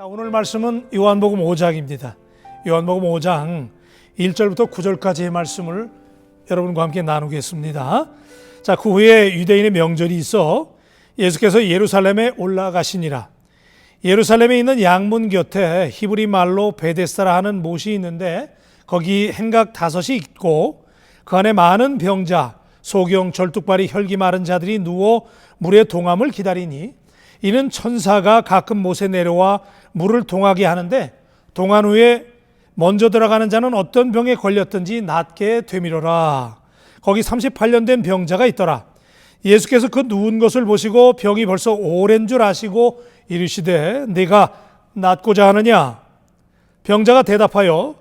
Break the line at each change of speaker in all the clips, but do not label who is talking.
오늘 말씀은 요한복음 5장입니다. 요한복음 5장 1절부터 9절까지의 말씀을 여러분과 함께 나누겠습니다. 자, 그 후에 유대인의 명절이 있어 예수께서 예루살렘에 올라가시니라. 예루살렘에 있는 양문 곁에 히브리 말로 베데스다라 하는 못이 있는데 거기 행각 5이 있고 그 안에 많은 병자, 소경, 절뚝발이, 혈기 마른 자들이 누워 물의 동함을 기다리니 이는 천사가 가끔 못에 내려와 물을 동하게 하는데 동한 후에 먼저 들어가는 자는 어떤 병에 걸렸든지 낫게 되미러라. 거기 38년 된 병자가 있더라. 예수께서 그 누운 것을 보시고 병이 벌써 오랜 줄 아시고 이르시되 네가 낫고자 하느냐? 병자가 대답하여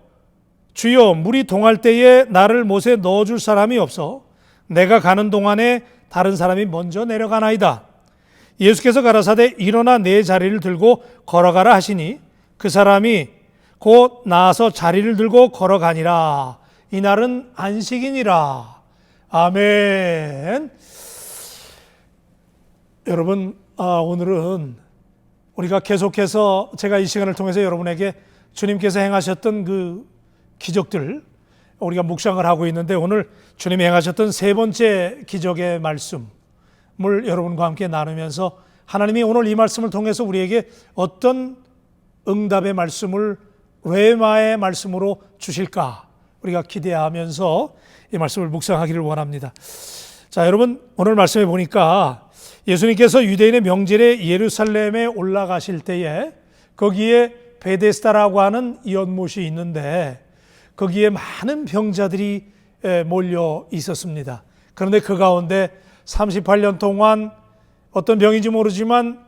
주여, 물이 동할 때에 나를 못에 넣어줄 사람이 없어 내가 가는 동안에 다른 사람이 먼저 내려가나이다. 예수께서 가라사대 일어나 내 자리를 들고 걸어가라 하시니 그 사람이 곧 나아서 자리를 들고 걸어가니라. 이날은 안식이니라. 아멘. 여러분, 오늘은 우리가 계속해서 제가 이 시간을 통해서 여러분에게 주님께서 행하셨던 그 기적들 우리가 묵상을 하고 있는데 오늘 주님이 행하셨던 세 번째 기적의 말씀을 여러분과 함께 나누면서 하나님이 오늘 이 말씀을 통해서 우리에게 어떤 응답의 말씀을 뢰마의 말씀으로 주실까 우리가 기대하면서 이 말씀을 묵상하기를 원합니다. 자, 여러분, 오늘 말씀에 보니까 예수님께서 유대인의 명절에 예루살렘에 올라가실 때에 거기에 베데스다라고 하는 연못이 있는데 거기에 많은 병자들이 몰려 있었습니다. 그런데 그 가운데 38년 동안 어떤 병인지 모르지만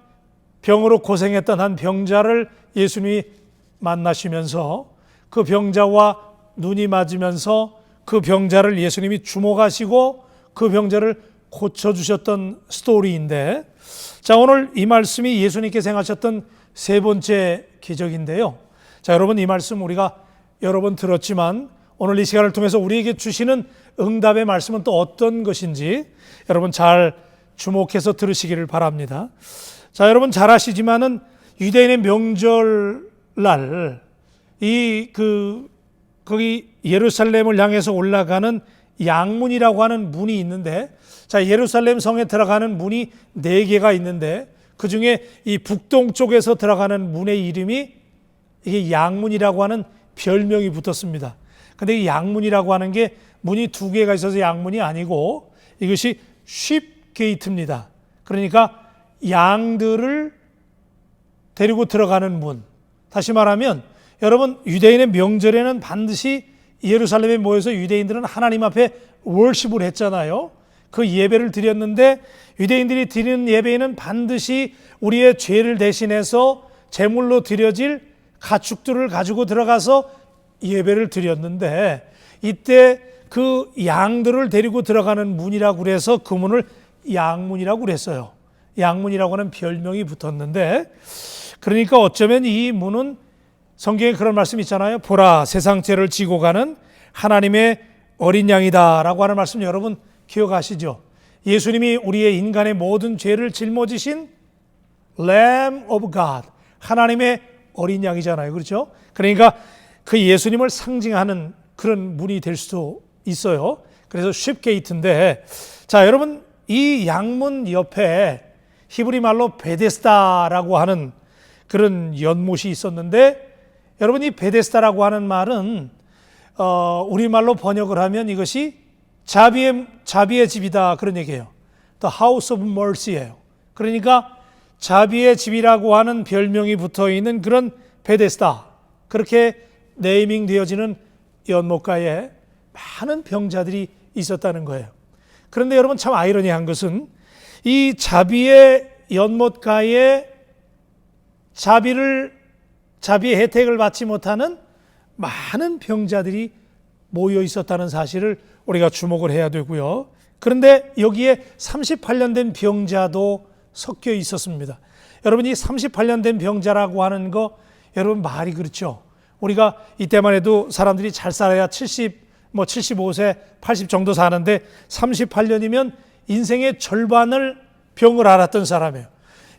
병으로 고생했던 한 병자를 예수님이 만나시면서 그 병자와 눈이 맞으면서 그 병자를 예수님이 주목하시고 그 병자를 고쳐주셨던 스토리인데, 자, 오늘 이 말씀이 예수님께서 행하셨던 세 번째 기적인데요. 자, 여러분, 이 말씀 우리가 여러 번 들었지만 오늘 이 시간을 통해서 우리에게 주시는 응답의 말씀은 또 어떤 것인지 여러분 잘 주목해서 들으시기를 바랍니다. 자, 여러분 잘 아시지만은 유대인의 명절날 거기 예루살렘을 향해서 올라가는 양문이라고 하는 문이 있는데, 자, 예루살렘 성에 들어가는 문이 4개가 있는데 그 중에 이 북동쪽에서 들어가는 문의 이름이 이게 양문이라고 하는 별명이 붙었습니다. 근데 이 양문이라고 하는 게 문이 2개가 있어서 양문이 아니고 이것이 쉽 게이트입니다. 그러니까 양들을 데리고 들어가는 문. 다시 말하면 여러분, 유대인의 명절에는 반드시 예루살렘에 모여서 유대인들은 하나님 앞에 월십을 했잖아요. 그 예배를 드렸는데 유대인들이 드리는 예배에는 반드시 우리의 죄를 대신해서 제물로 드려질 가축들을 가지고 들어가서 예배를 드렸는데 이때 그 양들을 데리고 들어가는 문이라고 그래서 그 문을 양문이라고 그랬어요. 양문이라고 하는 별명이 붙었는데, 그러니까 어쩌면 이 문은 성경에 그런 말씀 있잖아요. 보라, 세상 죄를 지고 가는 하나님의 어린 양이다 라고 하는 말씀 여러분 기억하시죠? 예수님이 우리의 인간의 모든 죄를 짊어지신 Lamb of God, 하나님의 어린 양이잖아요. 그렇죠? 그러니까 그 예수님을 상징하는 그런 문이 될 수도 있어요. 그래서 쉽게이트인데, 자, 여러분, 이 양문 옆에 히브리 말로 베데스다라고 하는 그런 연못이 있었는데, 여러분, 이 베데스다라고 하는 말은 우리말로 번역을 하면 이것이 자비의 집이다 그런 얘기예요. The House of Mercy예요. 그러니까 자비의 집이라고 하는 별명이 붙어있는 그런 베데스다, 그렇게 네이밍 되어지는 연못가에 많은 병자들이 있었다는 거예요. 그런데 여러분 참 아이러니한 것은 이 자비의 연못가에 자비의 혜택을 받지 못하는 많은 병자들이 모여 있었다는 사실을 우리가 주목을 해야 되고요. 그런데 여기에 38년 된 병자도 섞여 있었습니다. 여러분, 이 38년 된 병자라고 하는 거 여러분 말이 그렇죠. 우리가 이때만 해도 사람들이 잘 살아야 75세, 80 정도 사는데 38년이면 인생의 절반을 병을 앓았던 사람이에요.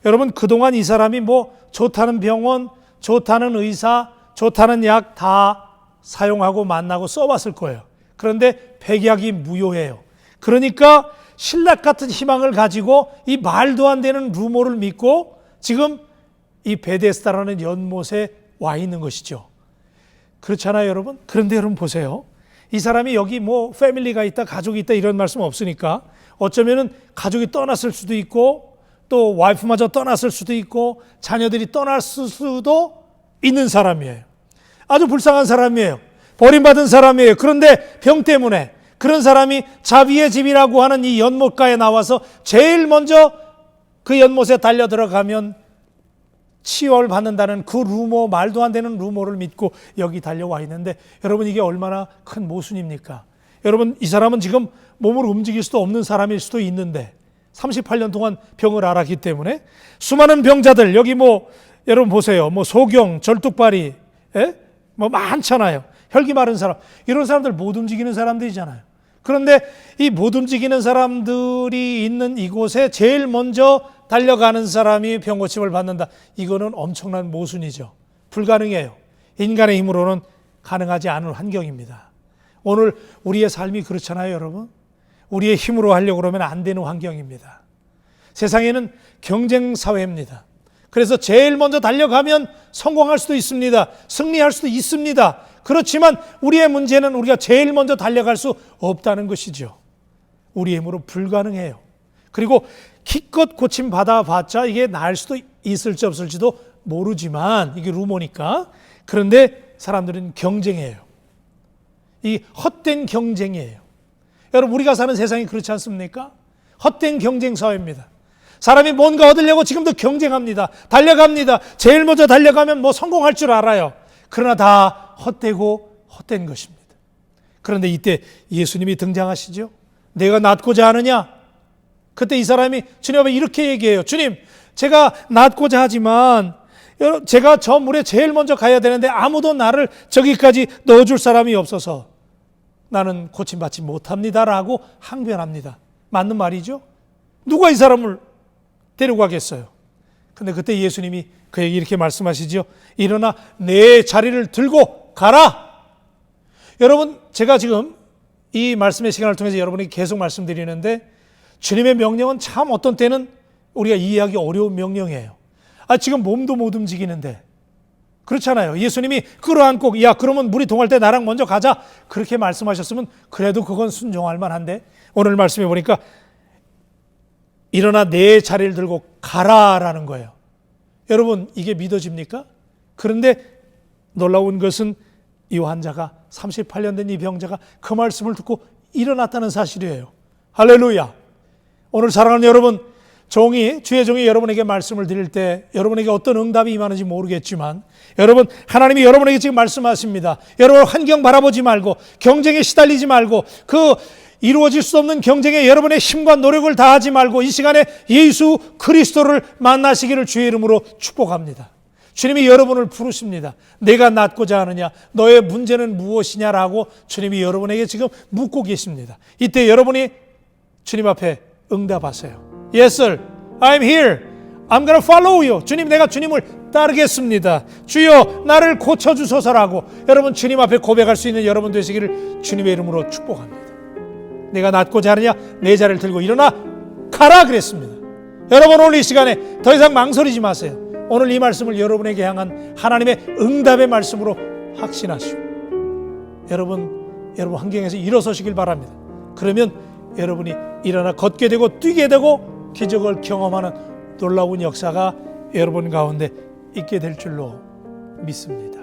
여러분, 그동안 이 사람이 뭐 좋다는 병원, 좋다는 의사, 좋다는 약 다 사용하고 만나고 써봤을 거예요. 그런데 백약이 무효해요. 그러니까 신락 같은 희망을 가지고 이 말도 안 되는 루머를 믿고 지금 이 베데스다라는 연못에 와 있는 것이죠. 그렇잖아요, 여러분? 그런데 여러분 보세요. 이 사람이 여기 뭐 패밀리가 있다, 가족이 있다 이런 말씀 없으니까 어쩌면은 가족이 떠났을 수도 있고 또 와이프마저 떠났을 수도 있고 자녀들이 떠났을 수도 있는 사람이에요. 아주 불쌍한 사람이에요. 버림받은 사람이에요. 그런데 병 때문에 그런 사람이 자비의 집이라고 하는 이 연못가에 나와서 제일 먼저 그 연못에 달려 들어가면 치유를 받는다는 그 루머, 말도 안 되는 루머를 믿고 여기 달려와 있는데 여러분 이게 얼마나 큰 모순입니까? 여러분 이 사람은 지금 몸을 움직일 수도 없는 사람일 수도 있는데 38년 동안 병을 앓았기 때문에 수많은 병자들 여기 뭐 여러분 보세요. 뭐 소경, 절뚝발이 뭐 많잖아요. 혈기 마른 사람 이런 사람들 못 움직이는 사람들이잖아요. 그런데 이 못 움직이는 사람들이 있는 이곳에 제일 먼저 달려가는 사람이 병고침을 받는다. 이거는 엄청난 모순이죠. 불가능해요. 인간의 힘으로는 가능하지 않은 환경입니다. 오늘 우리의 삶이 그렇잖아요, 여러분. 우리의 힘으로 하려고 그러면 안 되는 환경입니다. 세상에는 경쟁 사회입니다. 그래서 제일 먼저 달려가면 성공할 수도 있습니다. 승리할 수도 있습니다. 그렇지만 우리의 문제는 우리가 제일 먼저 달려갈 수 없다는 것이죠. 우리의 힘으로 불가능해요. 그리고 기껏 고침 받아봤자 이게 나을 수도 있을지 없을지도 모르지만 이게 루머니까. 그런데 사람들은 경쟁해요. 이 헛된 경쟁이에요. 여러분 우리가 사는 세상이 그렇지 않습니까? 헛된 경쟁 사회입니다. 사람이 뭔가 얻으려고 지금도 경쟁합니다. 달려갑니다. 제일 먼저 달려가면 뭐 성공할 줄 알아요. 그러나 다 헛되고 헛된 것입니다. 그런데 이때 예수님이 등장하시죠. 내가 낫고자 하느냐? 그때 이 사람이 주님 앞에 이렇게 얘기해요. 주님, 제가 낫고자 하지만 제가 저 물에 제일 먼저 가야 되는데 아무도 나를 저기까지 넣어줄 사람이 없어서 나는 고침받지 못합니다라고 항변합니다. 맞는 말이죠? 누가 이 사람을 데려가겠어요? 근데 그때 예수님이 그에게 이렇게 말씀하시죠. 일어나 내 자리를 들고 가라. 여러분 제가 지금 이 말씀의 시간을 통해서 여러분에게 계속 말씀드리는데 주님의 명령은 참 어떤 때는 우리가 이해하기 어려운 명령이에요. 지금 몸도 못 움직이는데 그렇잖아요. 예수님이 끌어안고 야 그러면 물이 동할 때 나랑 먼저 가자 그렇게 말씀하셨으면 그래도 그건 순종할 만한데 오늘 말씀해 보니까 일어나 내 자리를 들고 가라라는 거예요. 여러분 이게 믿어집니까? 그런데 놀라운 것은 이 환자가 38년 된 이 병자가 그 말씀을 듣고 일어났다는 사실이에요. 할렐루야. 오늘 사랑하는 여러분, 주의 종이 여러분에게 말씀을 드릴 때 여러분에게 어떤 응답이 임하는지 모르겠지만 여러분 하나님이 여러분에게 지금 말씀하십니다. 여러분 환경 바라보지 말고 경쟁에 시달리지 말고 그 이루어질 수 없는 경쟁에 여러분의 힘과 노력을 다하지 말고 이 시간에 예수 그리스도를 만나시기를 주의 이름으로 축복합니다. 주님이 여러분을 부르십니다. 내가 낫고자 하느냐? 너의 문제는 무엇이냐라고 주님이 여러분에게 지금 묻고 계십니다. 이때 여러분이 주님 앞에 응답하세요. Yes, sir. I'm here. I'm gonna follow you. 주님, 내가 주님을 따르겠습니다. 주여, 나를 고쳐주소서라고 여러분 주님 앞에 고백할 수 있는 여러분 되시기를 주님의 이름으로 축복합니다. 내가 낫고자 하느냐? 내 자리를 들고 일어나 가라 그랬습니다. 여러분 오늘 이 시간에 더 이상 망설이지 마세요. 오늘 이 말씀을 여러분에게 향한 하나님의 응답의 말씀으로 확신하시오. 여러분 환경에서 일어서시길 바랍니다. 그러면 여러분이 일어나 걷게 되고 뛰게 되고 기적을 경험하는 놀라운 역사가 여러분 가운데 있게 될 줄로 믿습니다.